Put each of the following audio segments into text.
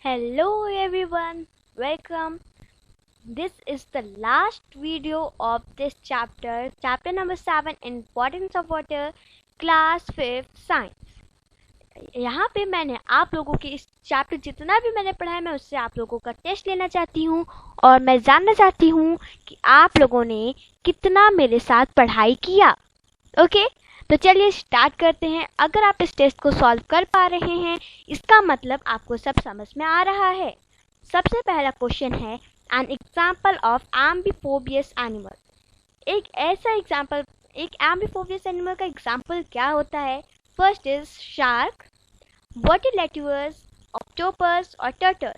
Hello everyone, welcome. This is the last video of this chapter number 7, Importance of Water, class 5th Science. यहाँ पे मैंने आप लोगों के इस चैप्टर जितना भी मैंने पढ़ा है मैं उससे आप लोगों का टेस्ट लेना चाहती हूँ और मैं जानना चाहती हूँ कि आप लोगों ने कितना मेरे साथ पढ़ाई किया। ओके तो चलिए स्टार्ट करते हैं। अगर आप इस टेस्ट को सॉल्व कर पा रहे हैं इसका मतलब आपको सब समझ में आ रहा है। सबसे पहला क्वेश्चन है an example of amphibious animal. एक एम्बिफोबियस एनिमल का एग्जाम्पल क्या होता है? First is shark, water lettuces, octopus और टर्टल।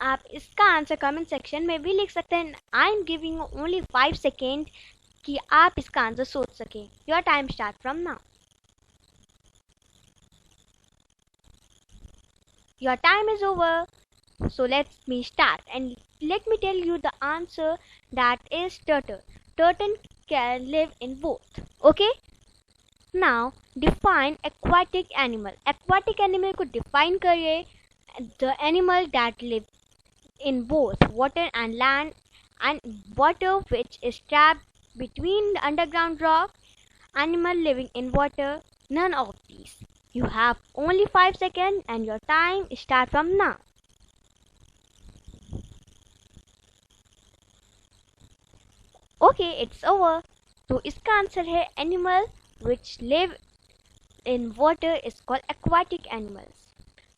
आप इसका आंसर कमेंट सेक्शन में भी लिख सकते हैं। I am giving only 5 second कि आप इसका आंसर सोच सकें। Your time start from now. Your time is over, so let me start and let me tell you the answer, that is turtle. Turtle can live in both. Okay, now define aquatic animal. Aquatic animal को define करिए। The animal that live in both water and land, and water which is trapped between the underground rock. Animal living in water, none of these. You have only 5 seconds and your time start from now. Okay, it's over. तो इसका answer है animal which live in water is called aquatic animals.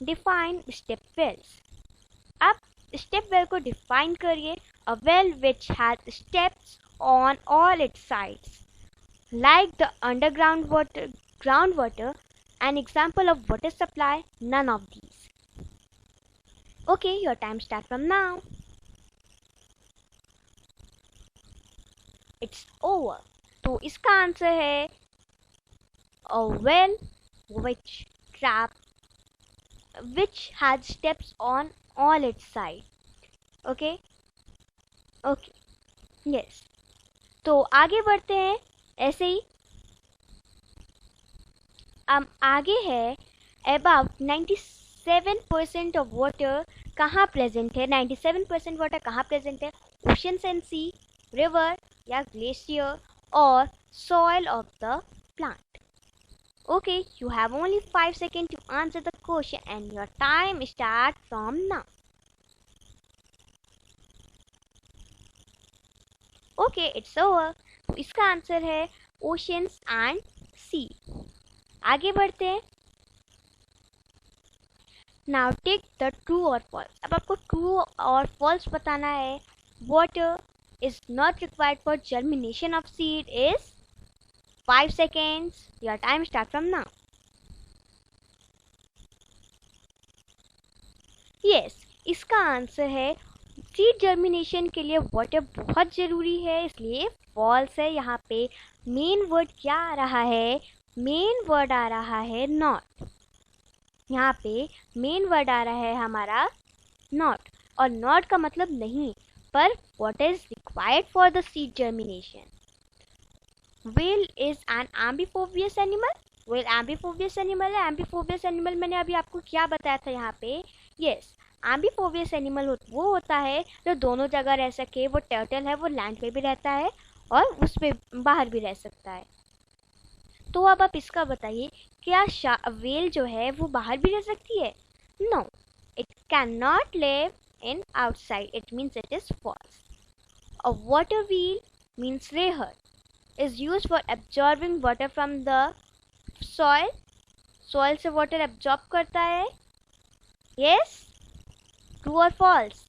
Define step wells. अब step well को define करिए। A well which has steps on all its sides, like the underground water, groundwater. An example of water supply, none of these. Okay, your time starts from now. It's over. तो इसका answer है a well which has steps on all its sides. Okay? Okay. Yes. तो आगे बढ़ते हैं ऐसे ही। आगे है अबाउट 97% ऑफ वाटर कहाँ प्रेजेंट है। 97% वाटर कहाँ प्रेजेंट है? ओशंस एंड सी, रिवर या ग्लेशियर और soil of the plant. Okay, you have only 5 second to answer the question and your time start from now. Okay, it's over. तो इसका answer है ओशंस एंड सी। आगे बढ़ते हैं। Now take the true और false. अब आपको ट्रू और फॉल्स बताना है। Water is not required for germination of seed is 5 seconds. Your time start from now. Yes, इसका आंसर है सीड जर्मिनेशन के लिए वाटर बहुत ज़रूरी है, इसलिए फॉल्स है। यहाँ पे मेन वर्ड क्या आ रहा है? मेन वर्ड आ रहा है नॉट। यहाँ पे मेन वर्ड आ रहा है हमारा नॉट, और नॉट का मतलब नहीं, पर what is required for the seed germination. Whale is an amphibious animal. Whale amphibious animal है। एम्बिफोबियस एनिमल मैंने अभी आपको क्या बताया था यहाँ पे? यस, एम्बिफोबियस एनिमल वो होता है जो दोनों जगह रह सके। वो टर्टल है, वो लैंड पे भी रहता है और उस पे बाहर भी रह सकता है। तो अब आप इसका बताइए, क्या व्हेल जो है वो बाहर भी रह सकती है? No, it can not live in outside, it means it is false. A water wheel means रेहर is used for absorbing water from the soil. Soil से वाटर एब्जॉर्ब करता है। यस, ट्रू और फॉल्स?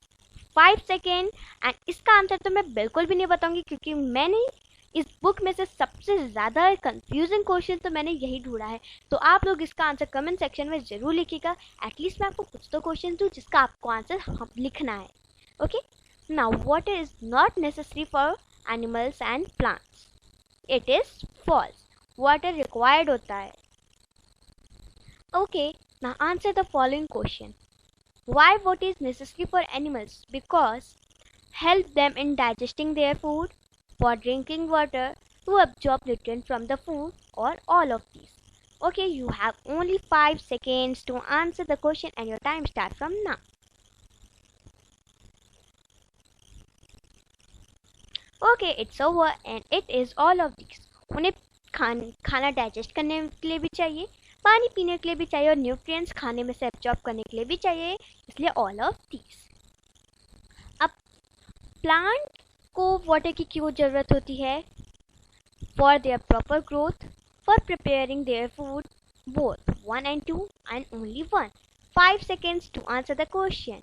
5 सेकेंड। एंड इसका answer तो मैं बिल्कुल भी नहीं बताऊंगी, क्योंकि मैंने इस बुक में से सबसे ज़्यादा कंफ्यूजिंग क्वेश्चन तो मैंने यही ढूंढा है। तो आप लोग इसका आंसर कमेंट सेक्शन में ज़रूर लिखिएगा। एटलीस्ट मैं आपको कुछ तो क्वेश्चन दूँ जिसका आपको आंसर लिखना है। Okay, now water is not necessary for animals and plants, it is false. Water required होता है। Okay, now answer the following question. Why water is necessary for animals? Because help them in digesting their food, for drinking water, to absorb nutrients from the food, or all of these. Okay, you have only 5 seconds to answer the question and your time starts from now. Okay, it's over and it is all of these. उन्हें खाना digest करने के लिए भी चाहिए, पानी पीने के लिए भी चाहिए और न्यूट्रिएंट्स खाने में से एब्जॉर्ब करने के लिए भी चाहिए, इसलिए ऑल ऑफ दीज. अब प्लांट को वाटर की क्यों ज़रूरत होती है? For their proper growth, for preparing their food, both 1 and 2 and only 1. 5 seconds to answer the question.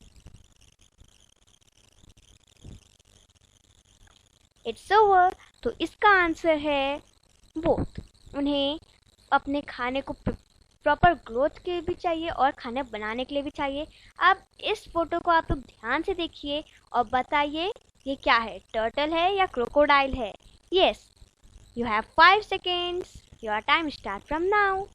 It's over. तो इसका आंसर है बोथ. उन्हें अपने खाने को प्रॉपर ग्रोथ के लिए भी चाहिए और खाना बनाने के लिए भी चाहिए. अब इस फोटो को आप लोग ध्यान से देखिए और बताइए ये क्या है, टर्टल है या क्रोकोडाइल है? Yes, you have 5 seconds. Your time start from now.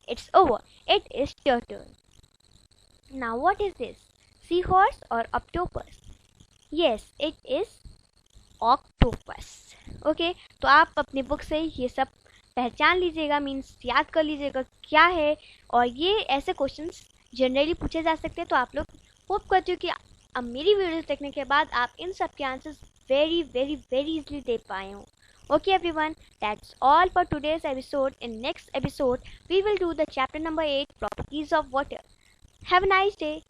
It's over. It is turtle. Now what is this? Seahorse or octopus? Yes, it is octopus. Okay, तो आप अपनी बुक से ये सब पहचान लीजिएगा, मीन्स याद कर लीजिएगा क्या है. और ये ऐसे क्वेश्चंस जनरली पूछे जा सकते हैं, तो आप लोग होप करती हूँ कि अब मेरी वीडियोस देखने के बाद आप इन सब के answers very very very easily दे पाए हों. Okay everyone, that's all for today's episode. In next episode, we will do the chapter number 8, Properties of Water. Have a nice day.